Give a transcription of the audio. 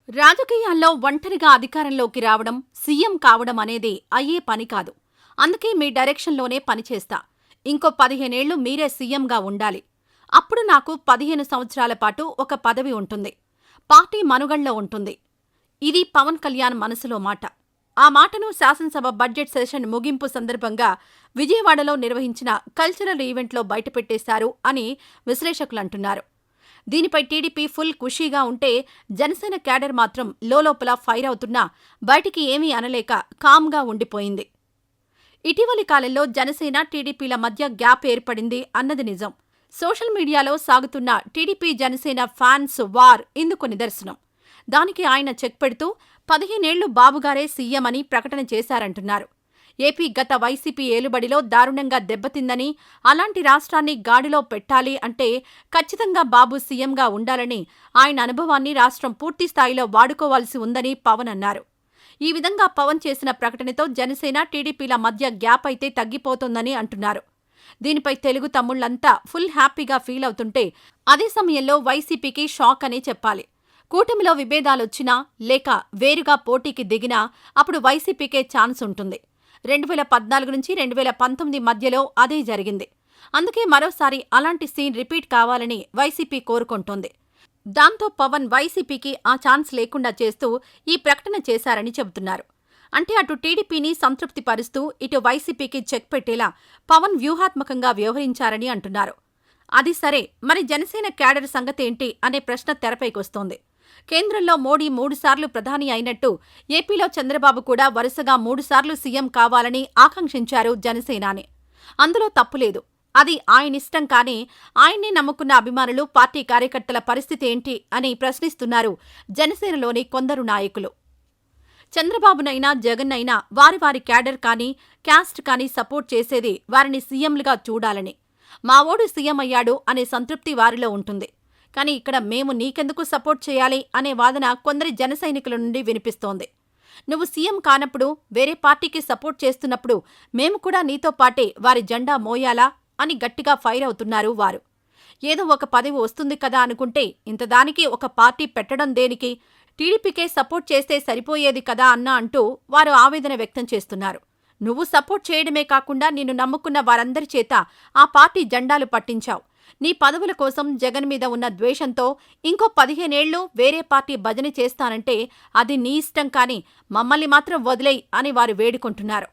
రాజకీయాల్లో ఒంటరిగా అధికారంలోకి రావడం, సీఎం కావడం అనేది అయ్యే పని కాదు. అందుకే మీ డైరెక్షన్లోనే పనిచేస్తా. ఇంకో 15 ఏళ్లు మీరే సీఎంగా ఉండాలి. అప్పుడు నాకు 15 సంవత్సరాల పాటు ఒక పదవి ఉంటుంది. పార్టీ మనుగడలో ఉంటుంది. ఇది పవన్ కళ్యాణ్ మనసులో మాట. ఆ మాటను శాసనసభ బడ్జెట్ సెషన్ ముగింపు సందర్భంగా విజయవాడలో నిర్వహించిన కల్చరల్ ఈవెంట్లో బయటపెట్టేశారు అని విశ్లేషకులంటున్నారు. దీనిపై టీడీపీ ఫుల్ ఖుషీగా ఉంటే, జనసేన క్యాడర్ మాత్రం లోలోపల ఫైర్ అవుతున్నా బయటికి ఏమీ అనలేక కామ్గా ఉండిపోయింది. ఇటీవలి కాలంలో జనసేన, టీడీపీల మధ్య గ్యాప్ ఏర్పడింది అన్నది నిజం. సోషల్ మీడియాలో సాగుతున్న టీడీపీ జనసేన ఫ్యాన్స్ వార్ ఇందుకు నిదర్శనం. దానికి ఆయన చెక్ పెడుతూ 15 ఏళ్లు బాబుగారే సీఎం అని ప్రకటన చేశారంటున్నారు. ఏపీ గత వైసీపీ ఏలుబడిలో దారుణంగా దెబ్బతిందని, అలాంటి రాష్ట్రాన్ని గాడిలో పెట్టాలి అంటే ఖచ్చితంగా బాబు సీఎంగా ఉండాలని, ఆయన అనుభవాన్ని రాష్ట్రం పూర్తిస్థాయిలో వాడుకోవాల్సి ఉందని పవన్ అన్నారు. ఈ విధంగా పవన్ చేసిన ప్రకటనతో జనసేన, టీడీపీల మధ్య గ్యాప్ అయితే తగ్గిపోతోందని అంటున్నారు. దీనిపై తెలుగు తమ్ముళ్లంతా ఫుల్ హ్యాపీగా ఫీల్ అవుతుంటే, అదే సమయంలో వైసీపీకి షాక్ అనే చెప్పాలి. కూటమిలో విభేదాలొచ్చినా, లేక వేరుగా పోటీకి దిగినా అప్పుడు వైసీపీకే ఛాన్స్ ఉంటుంది. 2014 నుంచి 2019 మధ్యలో అదే జరిగింది. అందుకే మరోసారి అలాంటి సీన్ రిపీట్ కావాలని వైసీపీ కోరుకుంటోంది. దాంతో పవన్ వైసీపీకి ఆ ఛాన్స్ లేకుండా చేస్తూ ఈ ప్రకటన చేశారని చెబుతున్నారు. అంటే అటు టీడీపీని సంతృప్తిపరుస్తూ ఇటు వైసీపీకి చెక్ పెట్టేలా పవన్ వ్యూహాత్మకంగా వ్యవహరించారని అంటున్నారు. అది సరే, మరి జనసేన క్యాడర్ సంగతేంటి అనే ప్రశ్న తెరపైకొస్తోంది. కేంద్రంలో మోడీ 3 సార్లు ప్రధాని అయినట్టు ఏపీలో చంద్రబాబు కూడా వరుసగా 3 సార్లు సీఎం కావాలని ఆకాంక్షించారు జనసేనాని. అందులో తప్పులేదు. అది ఆయనిష్టం. కానీ ఆయన్ని నమ్ముకున్న అభిమానులు, పార్టీ కార్యకర్తల పరిస్థితి ఏంటి అని ప్రశ్నిస్తున్నారు జనసేనలోని కొందరు నాయకులు. చంద్రబాబునైనా, జగన్నైనా వారి వారి క్యాడర్ కానీ, క్యాస్ట్ కానీ సపోర్ట్ చేసేది వారిని సీఎంలుగా చూడాలని. మావోడు సీఎం అయ్యాడు అనే సంతృప్తి వారిలో ఉంటుంది. కానీ ఇక్కడ మేము నీకెందుకు సపోర్ట్ చేయాలి అనే వాదన కొందరి జన సైనికుల నుండి వినిపిస్తోంది. నువ్వు సీఎం కానప్పుడు, వేరే పార్టీకి సపోర్ట్ చేస్తున్నప్పుడు మేము కూడా నీతో పాటే వారి జెండా మోయాలా అని గట్టిగా ఫైర్ అవుతున్నారు వారు. ఏదో ఒక పదవి వస్తుంది కదా అనుకుంటే ఇంతదానికి ఒక పార్టీ పెట్టడం దేనికి? టీడీపీకే సపోర్ట్ చేస్తే సరిపోయేది కదా అన్నా అంటూ వారు ఆవేదన వ్యక్తం చేస్తున్నారు. నువ్వు సపోర్ట్ చేయడమే కాకుండా నిన్ను నమ్ముకున్న వారందరి చేత ఆ పార్టీ జెండాలు పట్టించావు. నీ పదవుల కోసం జగన్ మీద ఉన్న ద్వేషంతో ఇంకో 15 ఏళ్లు వేరే పార్టీ భజన చేస్తానంటే అది నీ ఇష్టం. కానీ మమ్మల్ని మాత్రం వదిలేయ్ అని వారు వేడుకుంటున్నారు.